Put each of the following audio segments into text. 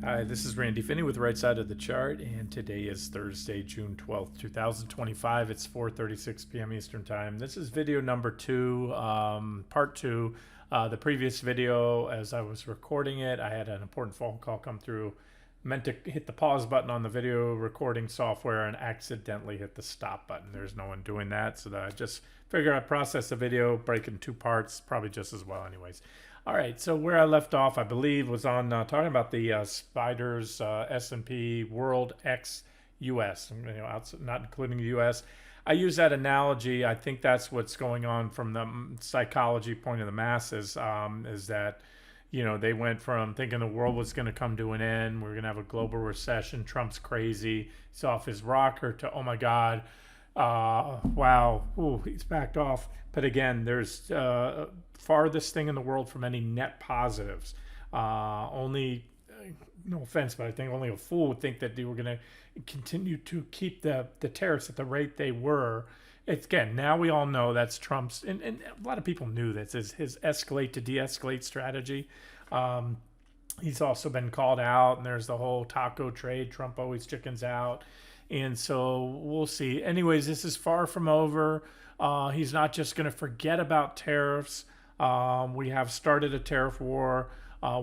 Hi, this is Randy Finney with Right Side of the Chart, and today is Thursday, June 12th, 2025. It's 4:36 p.m. Eastern Time. This is video number two, part two. The previous video, as I was recording it, I had an important phone call come through. Meant to hit the pause button on the video recording software and accidentally hit the stop button. There's no one doing that, so that I just figured I'd process the video, break it in two parts, probably just as well anyways. All right, so where I left off, I believe, was on talking about the spiders, S&P World X US, not including the US. I use that analogy. I think that's what's going on from the psychology point of the masses, is that, they went from thinking the world was going to come to an end, we're going to have a global recession, Trump's crazy, he's off his rocker, to, oh my God, wow, ooh, he's backed off. But again, there's farthest thing in the world from any net positives. Only, no offense, but I think only a fool would think that they were going to continue to keep the tariffs at the rate they were. It's, again, now we all know that's Trump's, and a lot of people knew this, is his escalate to de-escalate strategy. He's also been called out, and there's the whole taco trade. Trump always chickens out. And so we'll see. Anyways, this is far from over. He's not just going to forget about tariffs. We have started a tariff war.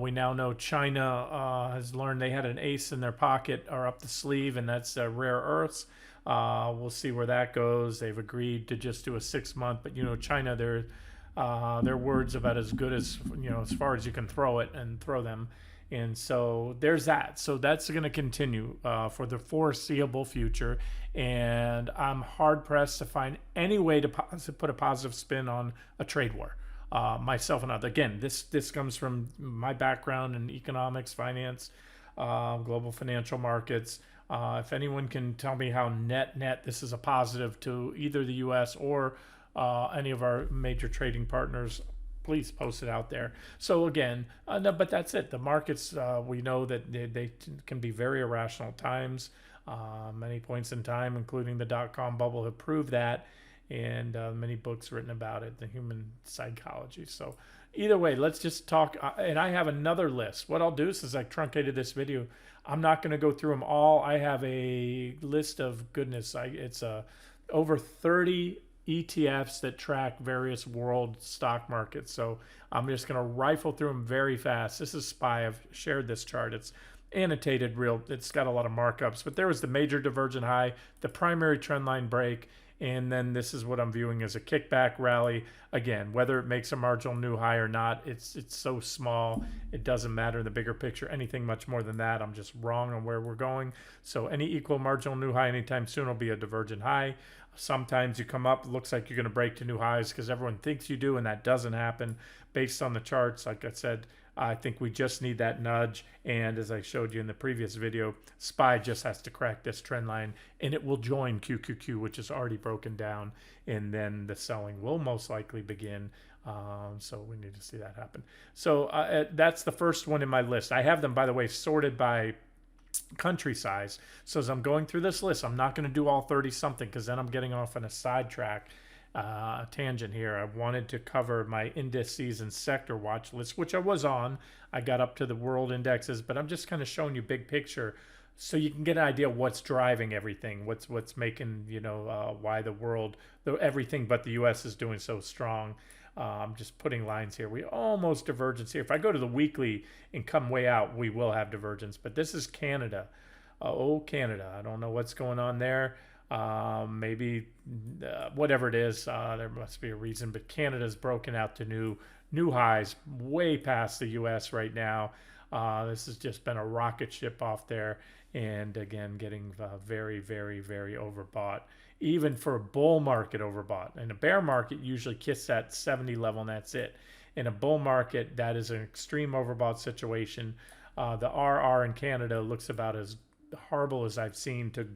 We now know China has learned they had an ace in their pocket or up the sleeve, and that's rare earths. We'll see where that goes. They've agreed to just do a 6 month, but China, their words about as good as as far as you can throw it and throw them. And so there's that. So that's going to continue for the foreseeable future. And I'm hard pressed to find any way to put a positive spin on a trade war. Myself and others. Again, this comes from my background in economics, finance, global financial markets. If anyone can tell me how net this is a positive to either the U.S. or any of our major trading partners, please post it out there. So again, no, but that's it. The markets, we know that they can be very irrational at times. Many points in time, including the dot-com bubble, have proved that, and many books written about it, the human psychology. So either way, let's just talk. And I have another list. What I'll do is, since I truncated this video, I'm not going to go through them all. I have a list of goodness. It's over 30 ETFs that track various world stock markets. So I'm just going to rifle through them very fast. This is SPY. I've shared this chart. It's annotated it's got a lot of markups, but there was the major divergent high, the primary trend line break, and then this is what I'm viewing as a kickback rally. Again, whether it makes a marginal new high or not, it's so small, it doesn't matter in the bigger picture. Anything much more than that, I'm just wrong on where we're going. So any equal marginal new high anytime soon will be a divergent high. Sometimes you come up, it looks like you're going to break to new highs because everyone thinks you do, and that doesn't happen based on the charts. Like I said, I think we just need that nudge. And as I showed you in the previous video, SPY just has to crack this trend line, and it will join QQQ, which is already broken down. And then the selling will most likely begin. So we need to see that happen. So that's the first one in my list. I have them, by the way, sorted by country size. So as I'm going through this list, I'm not going to do all 30 something because then I'm getting off on a sidetrack tangent here. I wanted to cover my indices and sector watch list, which I was on. I got up to the world indexes, but I'm just kind of showing you big picture so you can get an idea of what's driving everything, what's making, why the world, everything but the US is doing so strong. I'm just putting lines here. We almost divergence here. If I go to the weekly and come way out, we will have divergence. But this is Canada. Canada. I don't know what's going on there. Maybe whatever it is, there must be a reason. But Canada's broken out to new highs, way past the U.S. right now. This has just been a rocket ship off there, and again, getting very, very, very overbought. Even for a bull market, overbought. In a bear market, usually kiss that 70 level, and that's it. In a bull market, that is an extreme overbought situation. The RR in Canada looks about as horrible as I've seen to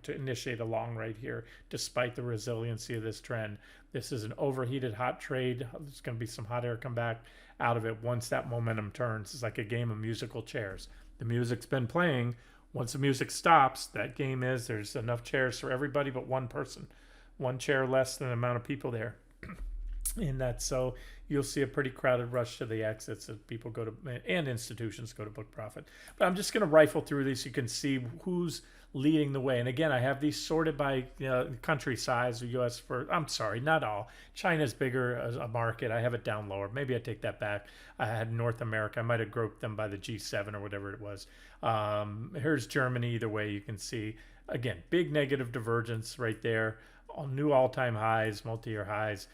initiate a long right here, despite the resiliency of this trend. This is an overheated hot trade. There's going to be some hot air come back out of it once that momentum turns. It's like a game of musical chairs. The music's been playing. Once the music stops, that game is there's enough chairs for everybody but one person. One chair less than the amount of people there. And that's so you'll see a pretty crowded rush to the exits as people go to, and institutions go to book profit. But I'm just going to rifle through these so you can see who's leading the way. And again, I have these sorted by country size. The U.S. for, I'm sorry, not all. China's bigger as a market. I have it down lower. Maybe I take that back. I had North America. I might have grouped them by the G7 or whatever it was. Here's Germany. Either way, you can see again big negative divergence right there. New all-time highs, multi-year highs.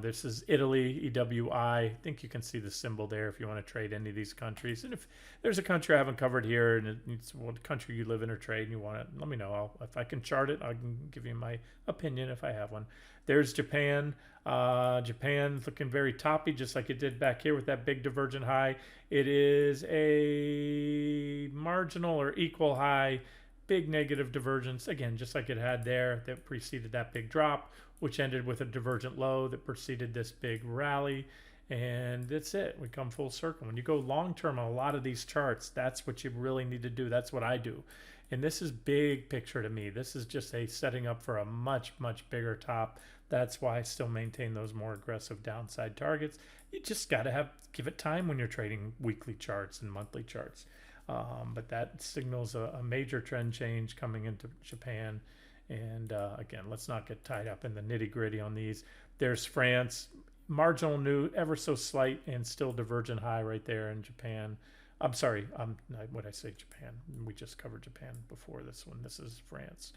This is Italy, EWI. I think you can see the symbol there if you want to trade any of these countries. And if there's a country I haven't covered here and it's what country you live in or trade and you want it, let me know. If I can chart it, I can give you my opinion if I have one. There's Japan. Japan's looking very toppy, just like it did back here with that big divergent high. It is a marginal or equal high, big negative divergence, again, just like it had there that preceded that big drop, which ended with a divergent low that preceded this big rally. And that's it. We come full circle. When you go long term on a lot of these charts, that's what you really need to do. That's what I do. And this is big picture to me. This is just a setting up for a much, much bigger top. That's why I still maintain those more aggressive downside targets. You just got to give it time when you're trading weekly charts and monthly charts. But that signals a major trend change coming into Japan. And again, let's not get tied up in the nitty gritty on these. There's France, marginal new, ever so slight, and still divergent high right there in Japan. I'm sorry, what I say Japan? We just covered Japan before this one. This is France,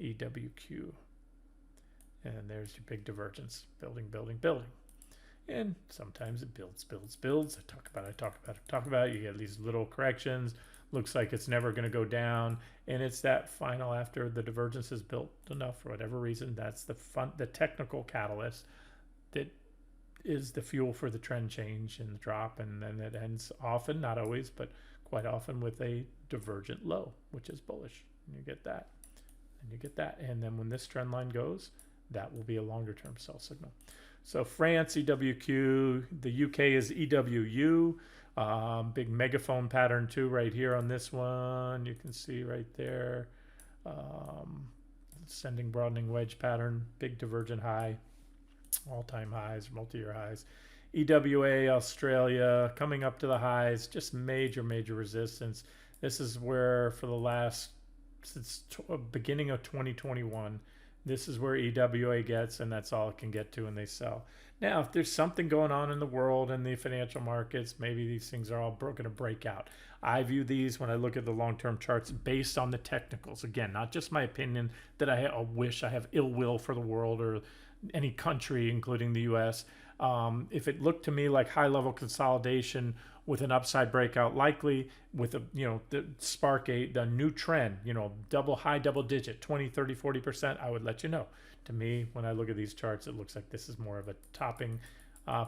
EWQ. And there's your big divergence, building, building, building. And sometimes it builds. I talk about it. You get these little corrections. Looks like it's never going to go down. And it's that final, after the divergence is built enough for whatever reason, that's the technical catalyst that is the fuel for the trend change and the drop. And then it ends often, not always, but quite often with a divergent low, which is bullish. And you get that. And you get that. And then when this trend line goes, that will be a longer term sell signal. So France, EWQ, the UK is EWU, big megaphone pattern too right here on this one. You can see right there, ascending broadening wedge pattern, big divergent high, all-time highs, multi-year highs. EWA, Australia, coming up to the highs, just major, major resistance. This is where for the last, since beginning of 2021, this is where EWA gets, and that's all it can get to, and they sell. Now, if there's something going on in the world and the financial markets, maybe these things are all going to break out. I view these, when I look at the long-term charts, based on the technicals. Again, not just my opinion that I wish I have ill will for the world or any country, including the U.S. If it looked to me like high-level consolidation with an upside breakout, likely with the spark the new trend, high double digit, 20, 30, 40%, I would let you know. To me, when I look at these charts, it looks like this is more of a topping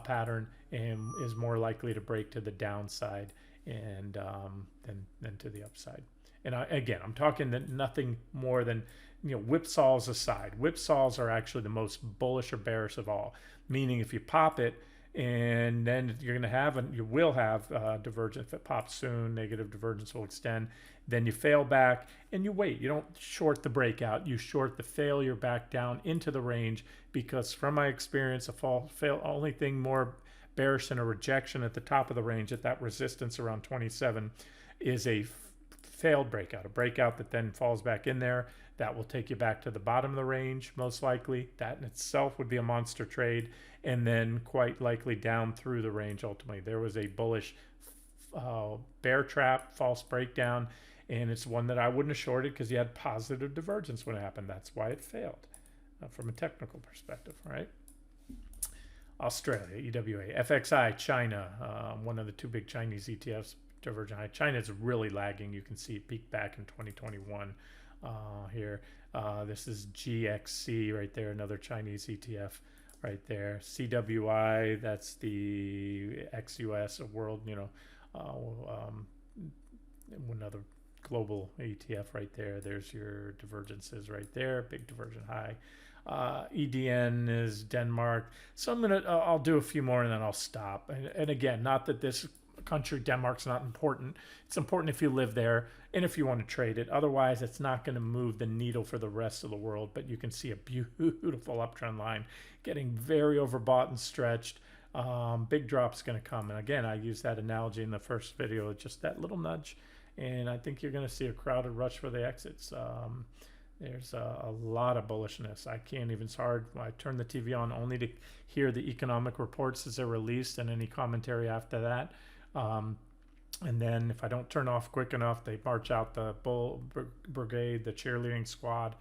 pattern and is more likely to break to the downside and than to the upside. And again, I'm talking that nothing more than, whipsaws aside. Whipsaws are actually the most bullish or bearish of all, meaning if you pop it, and then you're going to have, and you will have divergence. If it pops soon, negative divergence will extend. Then you fail back and you wait. You don't short the breakout. You short the failure back down into the range, because from my experience, only thing more bearish than a rejection at the top of the range at that resistance around 27 is a failed breakout, a breakout that then falls back in there. That will take you back to the bottom of the range, most likely. That in itself would be a monster trade, and then quite likely down through the range ultimately. There was a bullish bear trap, false breakdown, and it's one that I wouldn't have shorted because you had positive divergence when it happened. That's why it failed from a technical perspective, right? Australia, EWA, FXI, China, one of the two big Chinese ETFs, divergent high. China is really lagging. You can see it peaked back in 2021 here. This is GXC right there, another Chinese ETF right there. CWI, that's the ex-US world, another global ETF right there. There's your divergences right there, big divergent high. EDN is Denmark. So I'll do a few more and then I'll stop. And again, not that this country. Denmark's not important. It's important if you live there and if you want to trade it. Otherwise, it's not going to move the needle for the rest of the world. But you can see a beautiful uptrend line getting very overbought and stretched. Big drop's going to come. And again, I used that analogy in the first video, just that little nudge. And I think you're going to see a crowded rush for the exits. There's a lot of bullishness. I can't even, it's hard. I turn the TV on only to hear the economic reports as they're released and any commentary after that. And then if I don't turn off quick enough, they march out the bull brigade, the cheerleading squad.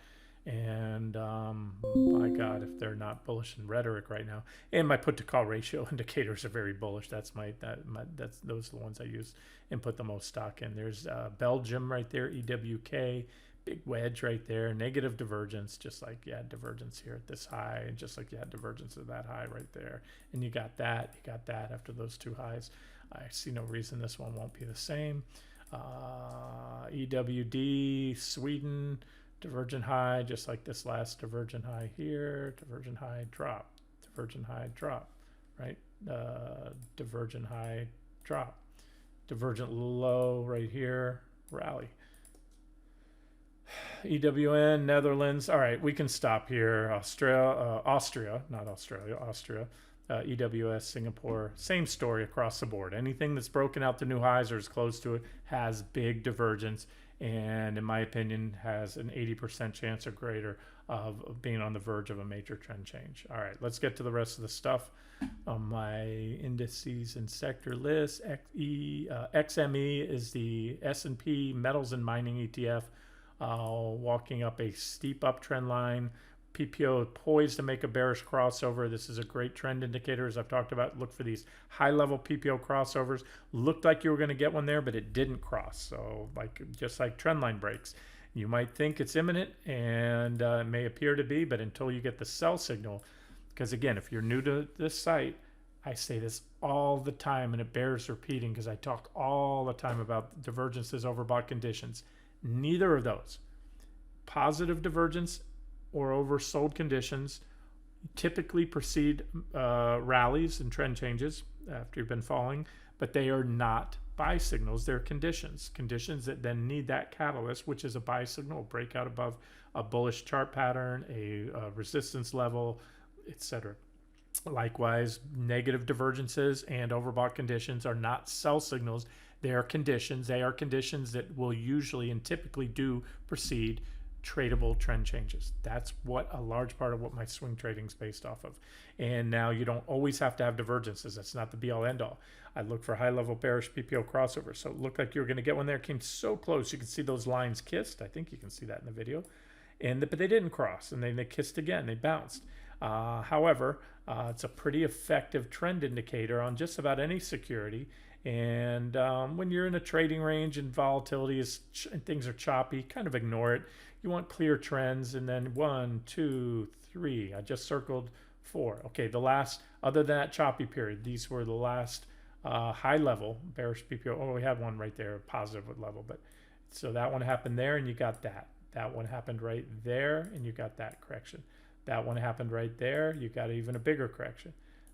And my God, if they're not bullish in rhetoric right now. And my put to call ratio indicators are very bullish. That's those are the ones I use and put the most stock in. There's Belgium right there, EWK. Big wedge right there, negative divergence, just like you had divergence here at this high, and just like you had divergence at that high right there. And you got that after those two highs. I see no reason this one won't be the same. EWD, Sweden, divergent high, just like this last divergent high here, divergent high, drop, divergent high, drop, right? Divergent high, drop, divergent low right here, rally. EWN, Netherlands. All right, we can stop here. Austria, not Australia, Austria. EWS, Singapore. Same story across the board. Anything that's broken out to new highs or is close to it has big divergence, and in my opinion, has an 80% chance or greater of being on the verge of a major trend change. All right, let's get to the rest of the stuff on my indices and sector list. XME is the S&P Metals and Mining ETF. Walking up a steep uptrend line. PPO poised to make a bearish crossover. This is a great trend indicator, as I've talked about. Look for these high-level PPO crossovers. Looked like you were going to get one there, but it didn't cross. So, just like trend line breaks, you might think it's imminent, and it may appear to be, but until you get the sell signal, because again, if you're new to this site, I say this all the time, and it bears repeating because I talk all the time about divergences, overbought conditions. Neither of those, positive divergence or oversold conditions, typically precede rallies and trend changes after you've been falling, but they are not buy signals. They're conditions that then need that catalyst, which is a buy signal, breakout above a bullish chart pattern, a resistance level, etc. Likewise, negative divergences and overbought conditions are not sell signals. They are conditions. They are conditions that will usually and typically do precede tradable trend changes. That's what a large part of what my swing trading is based off of. And now you don't always have to have divergences. That's not the be all end all. I look for high level bearish PPO crossovers. So it looked like you were going to get one there. Came so close. You can see those lines kissed. I think you can see that in the video. But they didn't cross, and then they kissed again. They bounced. However, it's a pretty effective trend indicator on just about any security. And when you're in a trading range and volatility and things are choppy, kind of ignore it. You want clear trends. And then 1, 2, 3. I just circled 4. Okay, the last, other than that choppy period, these were the last high level bearish PPO. Oh, we had one right there, positive level. But so that one happened there, and you got that. That one happened right there, and you got that correction. That one happened right there. You got even a bigger correction.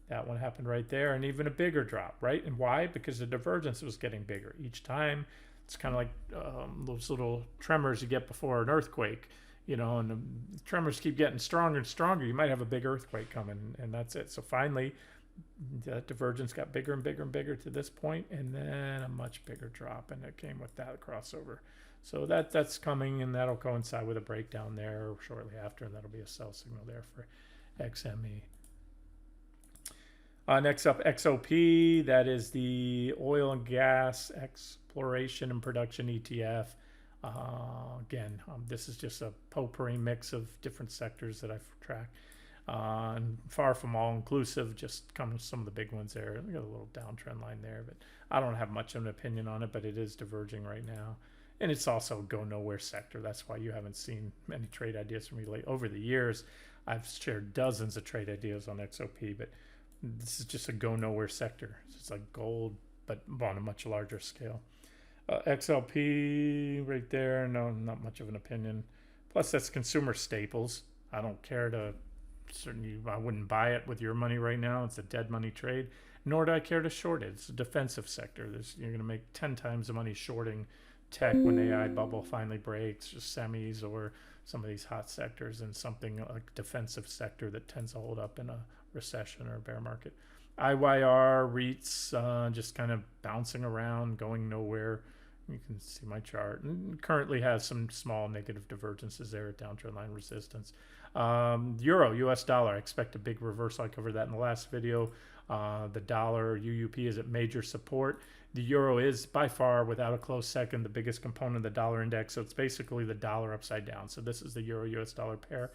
That one happened right there, and even a bigger drop, right? And why? Because the divergence was getting bigger each time. It's kind of like those little tremors you get before an earthquake, and the tremors keep getting stronger and stronger. You might have a big earthquake coming, and that's it. So finally, that divergence got bigger and bigger and bigger to this point, and then a much bigger drop, and it came with that crossover. So that's coming, and that'll coincide with a breakdown there shortly after, and that'll be a sell signal there for XME. Next up, XOP. That is the oil and gas exploration and production ETF. Again, this is just a potpourri mix of different sectors that I've tracked. And far from all inclusive, just comes some of the big ones there. We got a little downtrend line there, but I don't have much of an opinion on it, but it is diverging right now. And it's also a go nowhere sector. That's why you haven't seen many trade ideas from me lately. Over the years, I've shared dozens of trade ideas on XOP, but this is just a go nowhere sector. It's like gold, but on a much larger scale. XLP right there, no, not much of an opinion. Plus, that's consumer staples. I don't care to, certainly, I wouldn't buy it with your money right now. It's a dead money trade. nor do I care to short it. It's a defensive sector. You're going to make 10 times the money shorting tech when the AI bubble finally breaks, just semis or some of these hot sectors, and something like defensive sector that tends to hold up in a recession or a bear market. IYR REITs just kind of bouncing around, going nowhere. You can see my chart, and currently has some small negative divergences there at downtrend line resistance. Euro, US dollar, I expect a big reversal. I covered that in the last video. The dollar UUP is at major support. The euro is by far, without a close second, the biggest component of the dollar index. So it's basically the dollar upside down. So this is the euro US dollar pair.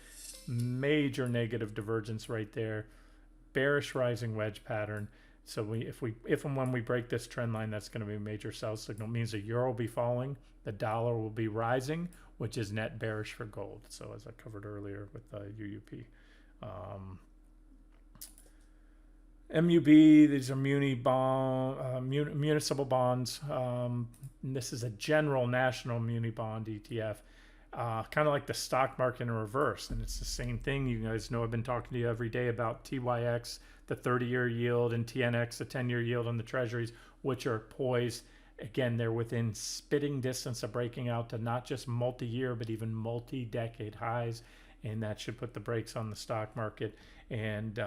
Major negative divergence right there. Bearish rising wedge pattern. So if and when we break this trend line, that's going to be a major sell signal. It means the euro will be falling, the dollar will be rising, which is net bearish for gold. So as I covered earlier with UUP. MUB, these are municipal bonds. This is a general national muni bond ETF. Kind of like the stock market in reverse, and it's the same thing. You guys know I've been talking to you every day about TYX, the 30-year yield, and TNX, the 10-year yield on the treasuries, which are poised. Again, they're within spitting distance of breaking out to not just multi-year, but even multi-decade highs, and that should put the brakes on the stock market. And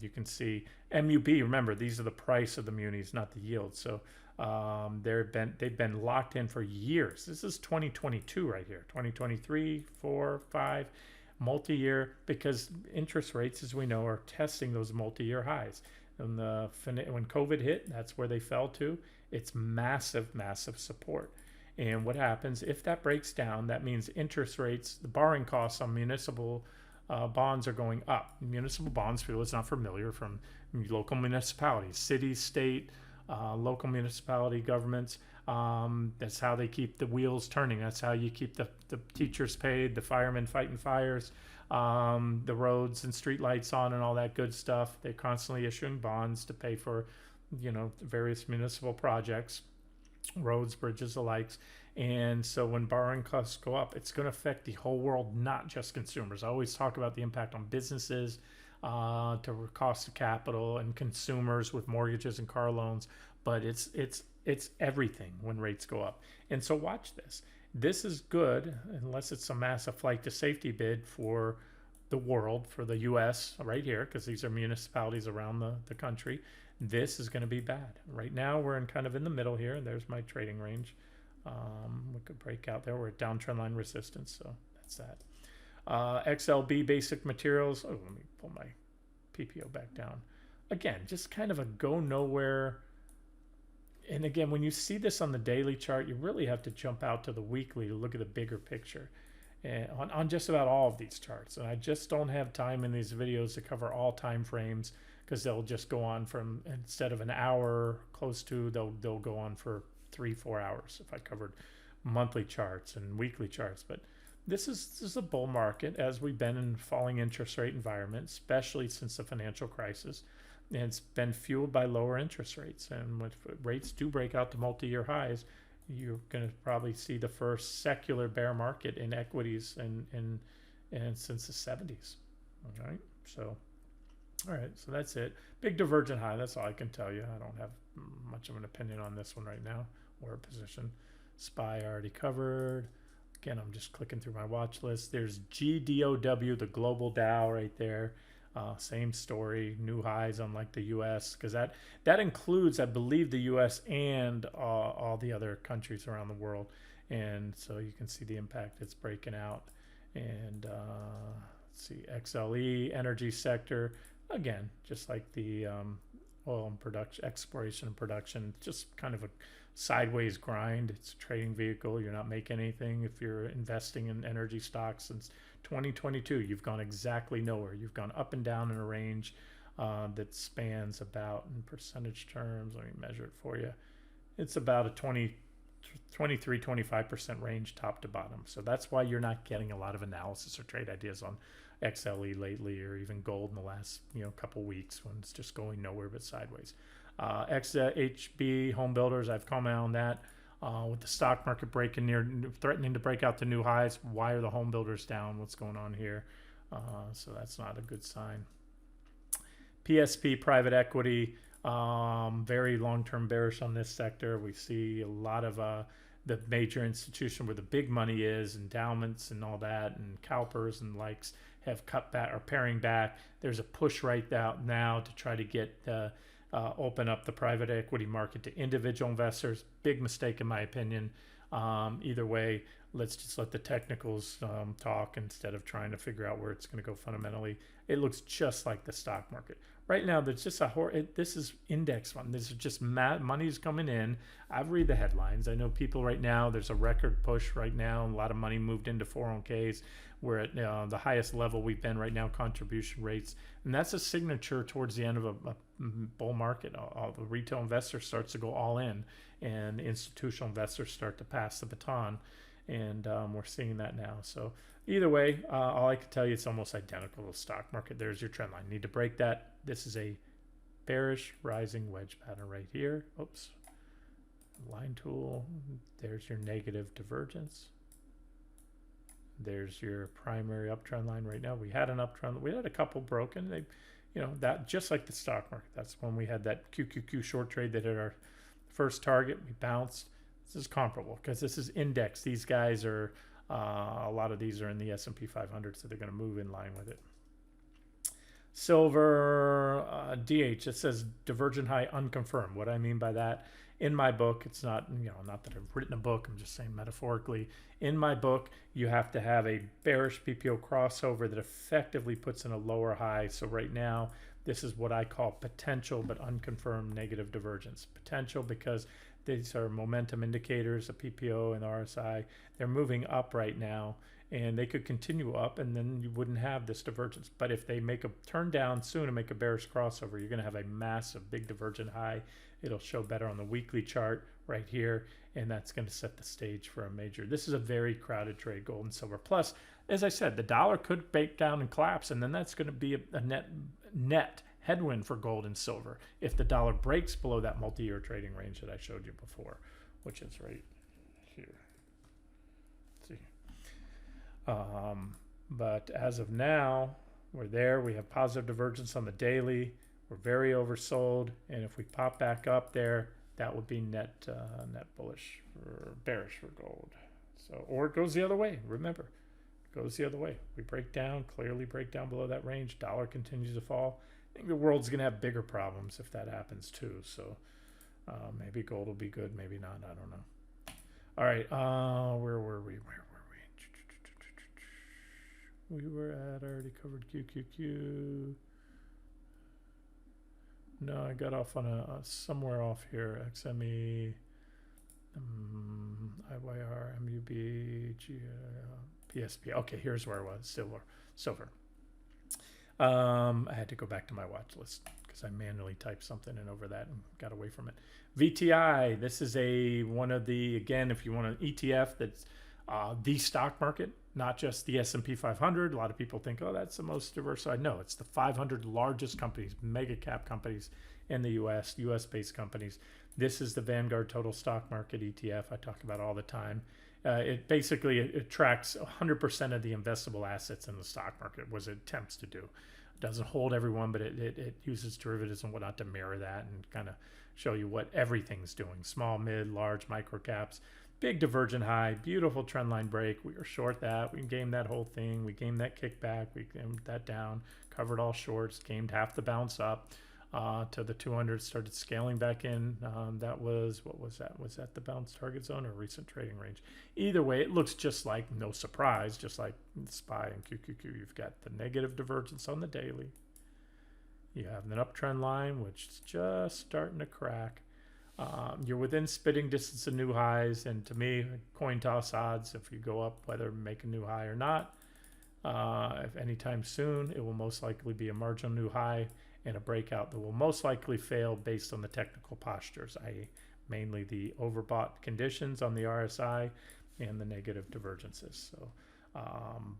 you can see MUB, remember, these are the price of the munis, not the yield. So they've been locked in for years. This is 2022 right here, 2023, 4, 5, multi-year, because interest rates, as we know, are testing those multi-year highs. And when COVID hit, that's where they fell to. It's massive, massive support. And what happens if that breaks down? That means interest rates, the borrowing costs on municipal bonds are going up. Municipal bonds, for those not familiar, from local municipalities, cities, state, local municipality governments. That's how they keep the wheels turning. That's how you keep the teachers paid, the firemen fighting fires, the roads and street lights on, and all that good stuff. They're constantly issuing bonds to pay for, various municipal projects, roads, bridges, the likes. And so when borrowing costs go up, it's going to affect the whole world, not just consumers. I always talk about the impact on businesses, to cost of capital, and consumers with mortgages and car loans, but it's everything when rates go up. And so watch this. This is good unless it's a massive flight to safety bid for the world, for the US right here, because these are municipalities around the country. This is going to be bad. Right now we're in the middle here. There's my trading range. We could break out there. We're at downtrend line resistance, so that's that. XLB basic materials. Oh, let me pull my PPO back down. Again, just kind of a go nowhere. And again, when you see this on the daily chart, you really have to jump out to the weekly to look at the bigger picture, and on just about all of these charts. And I just don't have time in these videos to cover all time frames, because they'll just go on from, instead of an hour close to, they'll go on for 3-4 hours if I covered monthly charts and weekly charts. But this is a bull market, as we've been in falling interest rate environment, especially since the financial crisis. And it's been fueled by lower interest rates. And when rates do break out to multi-year highs, you're going to probably see the first secular bear market in equities and since the 70s. All right. So, all right. So that's it. Big divergent high. That's all I can tell you. I don't have much of an opinion on this one right now, or a position. SPY already covered. Again, I'm just clicking through my watch list. There's GDOW, the global Dow right there. Same story, new highs on like the US, because that includes, I believe, the US and all the other countries around the world. And so you can see the impact it's breaking out. And let's see, XLE, energy sector, again, just like the oil and production, exploration and production, just kind of a sideways grind. It's a trading vehicle. You're not making anything if you're investing in energy stocks. Since 2022, you've gone exactly nowhere. You've gone up and down in a range that spans about, in percentage terms, let me measure it for you. It's about a 23-25% range top to bottom. So that's why you're not getting a lot of analysis or trade ideas on XLE lately, or even gold in the last couple weeks, when it's just going nowhere but sideways. XHB home builders, I've commented on that. With the stock market threatening to break out to new highs, why are the home builders down? What's going on here? So that's not a good sign. PSP private equity, Very long-term bearish on this sector. We see a lot of the major institution where the big money is, endowments and all that, and CalPERS and likes have cut back or paring back. There's a push right now to try to get open up the private equity market to individual investors. Big mistake in my opinion. Either way, let's just let the technicals talk instead of trying to figure out where it's going to go fundamentally. It looks just like the stock market. Right now, there's just this is index fund. This is just money's coming in. I've read the headlines. I know people right now, there's a record push right now. A lot of money moved into 401ks. We're at the highest level we've been right now, contribution rates. And that's a signature towards the end of a bull market. All the retail investor starts to go all in, and institutional investors start to pass the baton. And we're seeing that now. So either way, all I can tell you, it's almost identical to the stock market. There's your trend line. Need to break that. This is a bearish rising wedge pattern right here. Oops. Line tool. There's your negative divergence. There's your primary uptrend line right now. We had an uptrend. We had a couple broken. They, that just like the stock market. That's when we had that QQQ short trade that hit our first target. We bounced. This is comparable because this is index. These guys are, a lot of these are in the S&P 500, so they're going to move in line with it. Silver, DH, it says divergent high unconfirmed. What I mean by that, in my book, it's not, not that I've written a book, I'm just saying metaphorically. In my book, you have to have a bearish PPO crossover that effectively puts in a lower high. So right now, this is what I call potential but unconfirmed negative divergence. Potential because these are momentum indicators, the PPO and the RSI. They're moving up right now, and they could continue up, and then you wouldn't have this divergence. But if they make a turn down soon and make a bearish crossover, you're going to have a massive, big divergent high. It'll show better on the weekly chart right here, and that's going to set the stage for a major. This is a very crowded trade, gold and silver. Plus, as I said, the dollar could break down and collapse, and then that's going to be a net headwind for gold and silver if the dollar breaks below that multi-year trading range that I showed you before, which is right here. Let's see. But as of now, we're there. We have positive divergence on the daily. We're very oversold, and if we pop back up there, that would be net bullish or bearish for gold. So, or it goes the other way. Remember, it goes the other way. We break down, clearly break down below that range. Dollar continues to fall. I think the world's going to have bigger problems if that happens too. So maybe gold will be good, maybe not. I don't know. All right, where were we? We were at, I already covered QQQ. No, I got off on a somewhere off here. XME, IYR, MUB, PSP. Okay, here's where I was. Silver. I had to go back to my watch list because I manually typed something in over that and got away from it. VTI, this is one of the, again, if you want an ETF that's the stock market, not just the S&P 500. A lot of people think, oh, that's the most diversified. No, it's the 500 largest companies, mega cap companies in the US, US-based companies. This is the Vanguard Total Stock Market ETF I talk about all the time. It basically it tracks 100% of the investable assets in the stock market, was it attempts to do. It doesn't hold everyone, but it uses derivatives and whatnot to mirror that and kind of show you what everything's doing. Small, mid, large, micro caps. Big divergent high, beautiful trend line break. We were short that. We gamed that whole thing. We gamed that kickback. We gamed that down, covered all shorts, gamed half the bounce up to the 200, started scaling back in. That was, what was that? Was that the bounce target zone or recent trading range? Either way, it looks just like, no surprise, just like SPY and QQQ. You've got the negative divergence on the daily. You have an uptrend line, which is just starting to crack. You're within spitting distance of new highs, and to me, coin toss odds, if you go up, whether make a new high or not, if anytime soon, it will most likely be a marginal new high and a breakout that will most likely fail based on the technical postures, i.e. mainly the overbought conditions on the RSI and the negative divergences. So,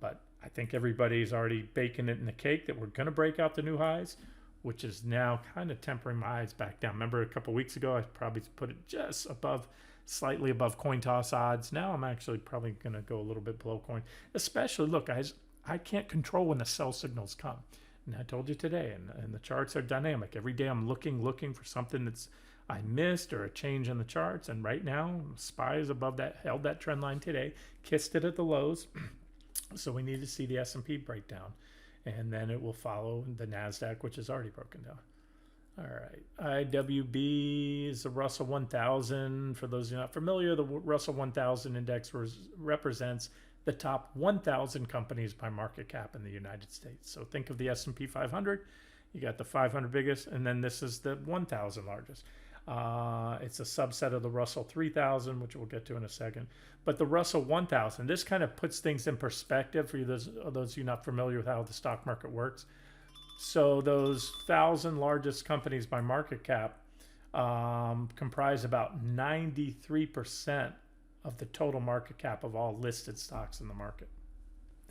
but I think everybody's already baking it in the cake that we're going to break out the new highs, which is now kind of tempering my eyes back down. Remember a couple weeks ago, I probably put it just above, slightly above coin toss odds. Now I'm actually probably going to go a little bit below coin. Especially, look, guys, I can't control when the sell signals come. And I told you today, and the charts are dynamic. Every day I'm looking for something that's I missed or a change in the charts. And right now, SPY is above that, held that trend line today, kissed it at the lows. So we need to see the S&P break down, and then it will follow the NASDAQ, which is already broken down. All right, IWB is the Russell 1000. For those who are not familiar, the Russell 1000 index represents the top 1,000 companies by market cap in the United States. So think of the S&P 500. You got the 500 biggest, and then this is the 1,000 largest. It's a subset of the Russell 3000, which we'll get to in a second. But the Russell 1000, this kind of puts things in perspective for you, those of you not familiar with how the stock market works. So those 1,000 largest companies by market cap comprise about 93% of the total market cap of all listed stocks in the market.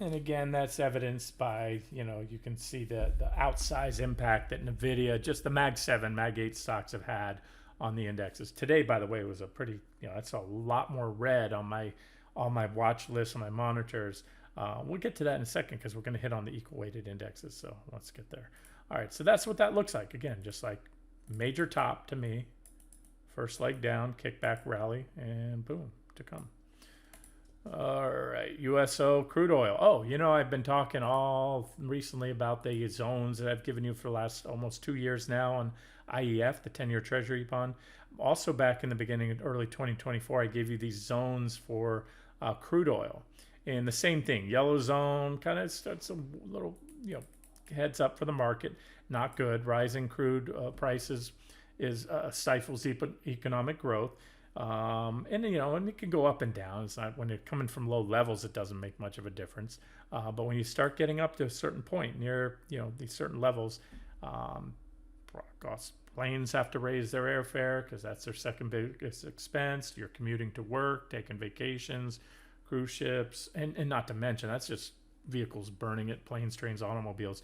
And again, that's evidenced by, you can see the outsized impact that NVIDIA, just the Mag 7, Mag 8 stocks have had on the indexes. Today, by the way, was a pretty, that's a lot more red on my watch list, on my monitors. We'll get to that in a second because we're going to hit on the equal weighted indexes. So let's get there. All right, so that's what that looks like. Again, just like major top to me, first leg down, kickback rally, and boom, to come. All right, USO crude oil. Oh, I've been talking all recently about the zones that I've given you for the last almost 2 years now on IEF, the 10-year Treasury bond. Also, back in the beginning of early 2024, I gave you these zones for crude oil. And the same thing, yellow zone kind of starts a little, heads up for the market. Not good. Rising crude prices stifles economic growth. And it can go up and down. It's not, when you're coming from low levels, it doesn't make much of a difference. But when you start getting up to a certain point near, these certain levels, planes have to raise their airfare because that's their second biggest expense. You're commuting to work, taking vacations, cruise ships, and not to mention, that's just vehicles burning it, planes, trains, automobiles,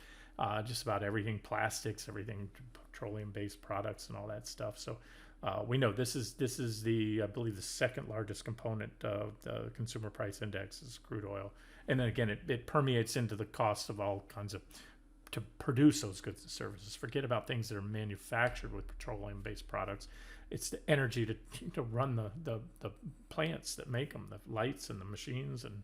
just about everything, plastics, everything, petroleum-based products and all that stuff. So we know this is the, I believe, the second largest component of the consumer price index is crude oil. And then again, it permeates into the cost of all kinds of, to produce those goods and services. Forget about things that are manufactured with petroleum-based products. It's the energy to run the plants that make them, the lights and the machines and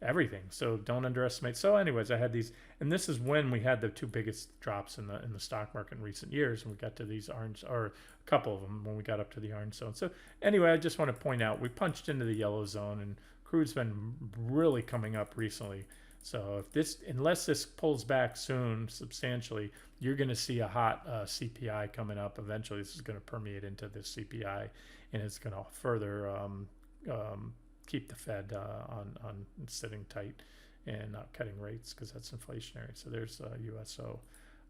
everything. So don't underestimate. So anyways, I had these, and this is when we had the two biggest drops in the stock market in recent years, and we got to these orange, or a couple of them when we got up to the orange zone. So anyway, I just want to point out we punched into the yellow zone, and crude's been really coming up recently. So unless this pulls back soon substantially, you're going to see a hot CPI coming up. Eventually, this is going to permeate into this CPI, and it's going to further keep the Fed on sitting tight and not cutting rates because that's inflationary. So there's USO.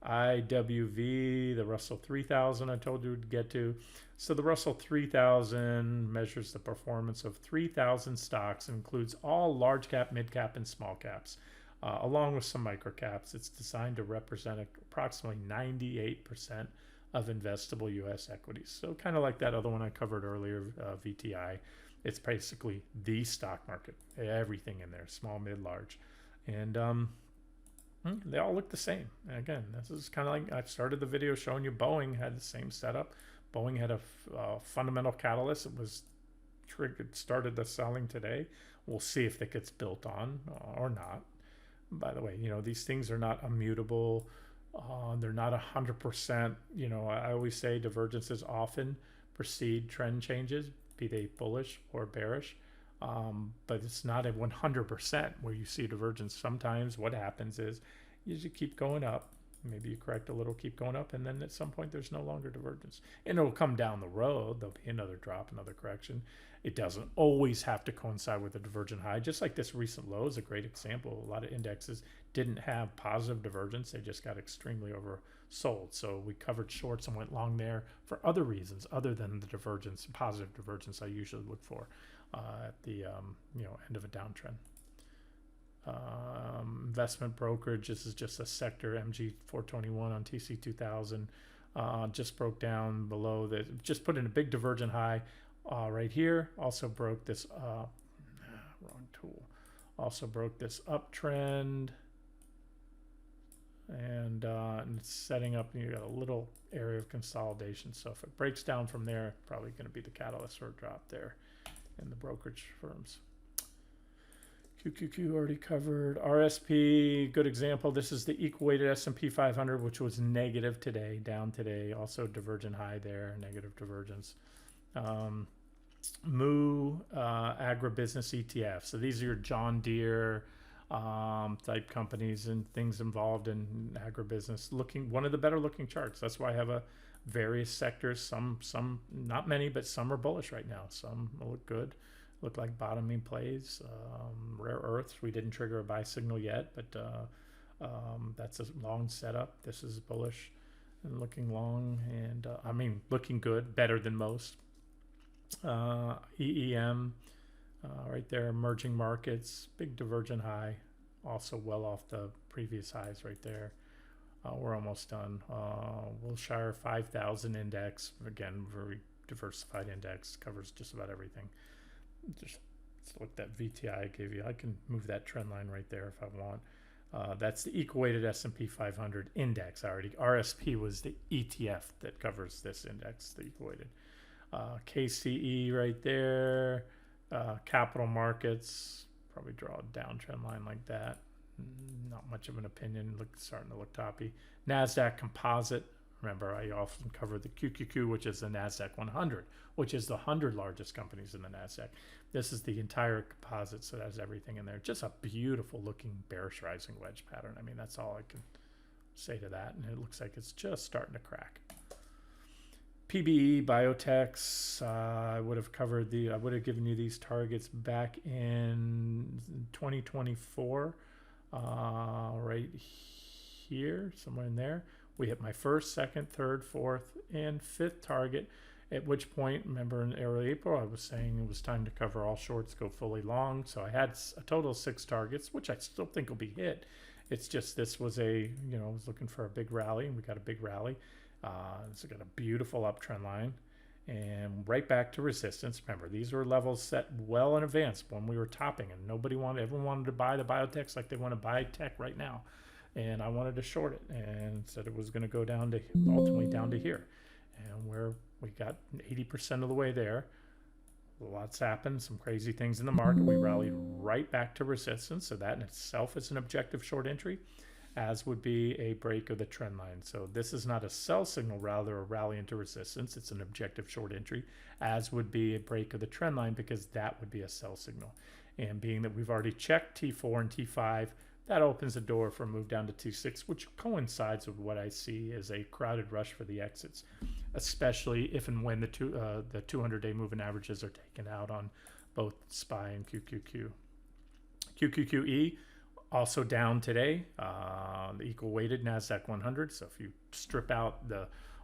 IWV, the Russell 3000 I told you to get to. So the Russell 3000 measures the performance of 3,000 stocks and includes all large cap, mid cap, and small caps, along with some micro caps. It's designed to represent approximately 98% of investable U.S. equities. So kind of like that other one I covered earlier, VTI. It's basically the stock market, everything in there, small, mid, large. And they all look the same. And again, this is kind of like I started the video showing you Boeing had the same setup. Boeing had a fundamental catalyst. It was started the selling today. We'll see if that gets built on or not. By the way, these things are not immutable. They're not 100%. I always say divergences often precede trend changes, be they bullish or bearish. But it's not a 100% where you see divergence. Sometimes what happens is you just keep going up. Maybe you correct a little, keep going up, and then at some point there's no longer divergence. And it'll come down the road. There'll be another drop, another correction. It doesn't always have to coincide with a divergent high. Just like this recent low is a great example. A lot of indexes didn't have positive divergence. They just got extremely oversold. So we covered shorts and went long there for other reasons other than the divergence, positive divergence I usually look for at the end of a downtrend. Investment brokerage, this is just a sector, MG 421 on TC 2000, just broke down below that, just put in a big divergent high right here. Also broke this wrong tool, also broke this uptrend, and it's setting up. You got a little area of consolidation. So if it breaks down from there, probably going to be the catalyst for a drop there in the brokerage firms. QQQ already covered. RSP, good example. This is the equal weighted S&P 500, which was negative today, down today. Also divergent high there, negative divergence. MOO, agribusiness ETF. So these are your John Deere type companies and things involved in agribusiness. One of the better looking charts. That's why I have a various sectors. Some not many, but some are bullish right now. Some look good. Look like bottoming plays. Rare earths, we didn't trigger a buy signal yet, but that's a long setup. This is bullish and looking long, and I mean looking good, better than most. EEM, right there, emerging markets, big divergent high, also well off the previous highs right there. We're almost done. Wilshire 5000 index, again, very diversified index, covers just about everything. Just look at that VTI I gave you. I can move that trend line right there if I want. That's the equal weighted S&P 500 index. RSP was the ETF that covers this index, the equal weighted. KCE right there. Capital markets, probably draw a downtrend line like that. Not much of an opinion. Starting to look toppy. NASDAQ composite. Remember, I often cover the QQQ, which is the NASDAQ 100, which is the 100 largest companies in the NASDAQ. This is the entire composite, so that's everything in there. Just a beautiful looking bearish rising wedge pattern. I mean, that's all I can say to that. And it looks like it's just starting to crack. PBE, biotechs, I would have covered I would have given you these targets back in 2024, right here, somewhere in there. We hit my first, second, third, fourth, and fifth target, at which point, remember in early April, I was saying it was time to cover all shorts, go fully long. So I had a total of 6 targets, which I still think will be hit. It's just this was I was looking for a big rally, and we got a big rally. It's got a beautiful uptrend line and right back to resistance. Remember, these were levels set well in advance when we were topping, and everyone wanted to buy the biotechs like they want to buy tech right now. And I wanted to short it and said it was going to go ultimately down to here. And where we got 80% of the way there, lots happened, some crazy things in the market. We rallied right back to resistance. So that in itself is an objective short entry, as would be a break of the trend line. So this is not a sell signal, rather a rally into resistance. It's an objective short entry, as would be a break of the trend line, because that would be a sell signal. And being that we've already checked T4 and T5, that opens the door for a move down to T6, which coincides with what I see as a crowded rush for the exits, especially if and when the 200-day moving averages are taken out on both SPY and QQQ. QQQE also down today, the equal weighted NASDAQ 100. So if you strip out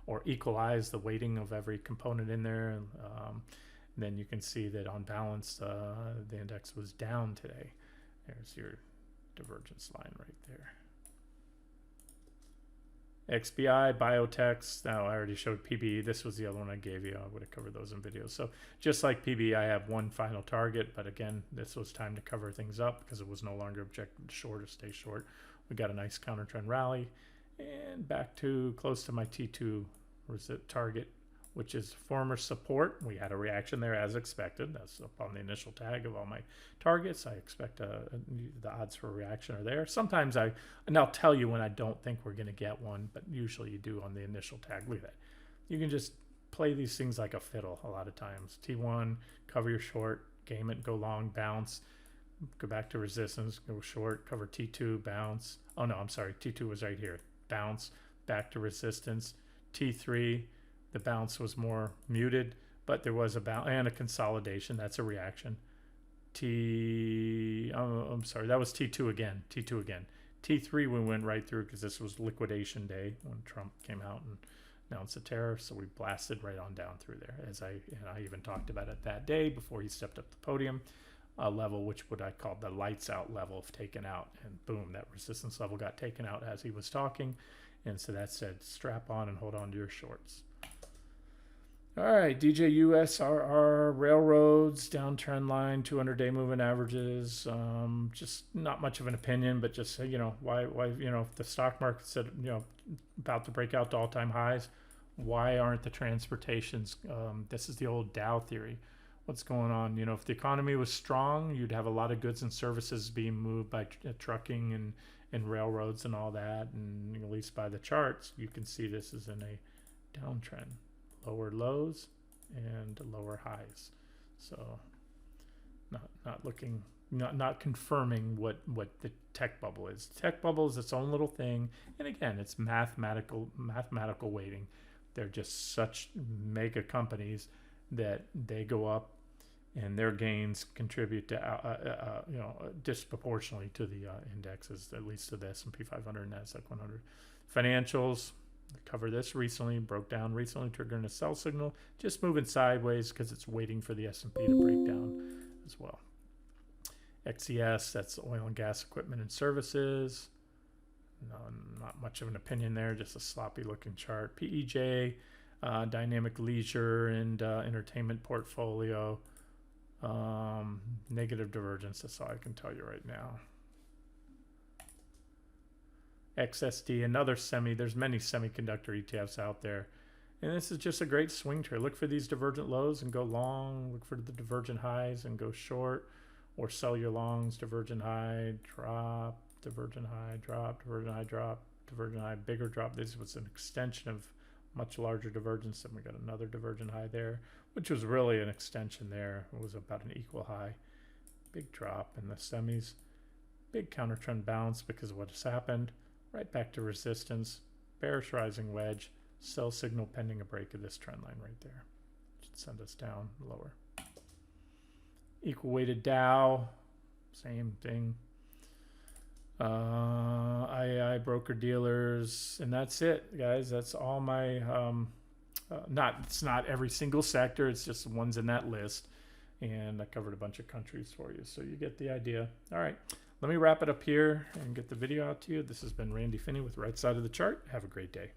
or equalize the weighting of every component in there, then you can see that on balance, the index was down today. There's your divergence line right there. XBI, biotechs. Now I already showed PBE. This was the other one I gave you. I would have covered those in videos. So just like PBE, I have one final target, but again, this was time to cover things up because it was no longer objective to short or stay short. We got a nice counter trend rally and back to close to my T2 target, which is former support. We had a reaction there as expected. That's up on the initial tag of all my targets. I expect the odds for a reaction are there. Sometimes and I'll tell you when I don't think we're going to get one, but usually you do on the initial tag. Look at that. You can just play these things like a fiddle a lot of times. T1, cover your short, game it, go long, bounce, go back to resistance, go short, cover T2, bounce. Oh no, I'm sorry. T2 was right here. Bounce, back to resistance. T3, the bounce was more muted, but there was a bounce and a consolidation. That's a reaction. I'm sorry, that was T2 again. T2 again. T3 we went right through because this was liquidation day when Trump came out and announced the tariffs. So we blasted right on down through there. I even talked about it that day before he stepped up the podium. A level which what I called the lights out level of taken out, and boom, that resistance level got taken out as he was talking. And so that said, strap on and hold on to your shorts. All right, DJUSRR railroads downtrend line, 200-day moving averages. Just not much of an opinion, but just why if the stock market's at about to break out to all-time highs, why aren't the transportations? This is the old Dow theory. What's going on? If the economy was strong, you'd have a lot of goods and services being moved by trucking and railroads and all that. And at least by the charts, you can see this is in a downtrend. Lower lows and lower highs, so not confirming what the tech bubble is. Tech bubble is its own little thing, and again, it's mathematical weighting. They're just such mega companies that they go up, and their gains contribute to disproportionately to the indexes, at least to the S&P 500 and Nasdaq 100. Financials. I covered this recently, broke down recently, triggering a sell signal, just moving sideways because it's waiting for the S&P to break down as well. XES, that's oil and gas equipment and services. No, not much of an opinion there, just a sloppy looking chart. PEJ, dynamic leisure and entertainment portfolio. Negative divergence, that's all I can tell you right now. XSD, another there's many semiconductor ETFs out there. And this is just a great swing trade. Look for these divergent lows and go long. Look for the divergent highs and go short. Or sell your longs, divergent high, drop, divergent high, drop, divergent high, drop, divergent high, bigger drop. This was an extension of much larger divergence. And we got another divergent high there, which was really an extension there. It was about an equal high. Big drop in the semis. Big counter trend bounce because of what has happened. Right back to resistance, bearish rising wedge, sell signal pending a break of this trend line right there. Should send us down lower. Equal weighted Dow, same thing. II broker dealers, and that's it, guys. That's all my it's not every single sector, it's just the ones in that list. And I covered a bunch of countries for you, so you get the idea. All right. Let me wrap it up here and get the video out to you. This has been Randy Finney with Right Side of the Chart. Have a great day.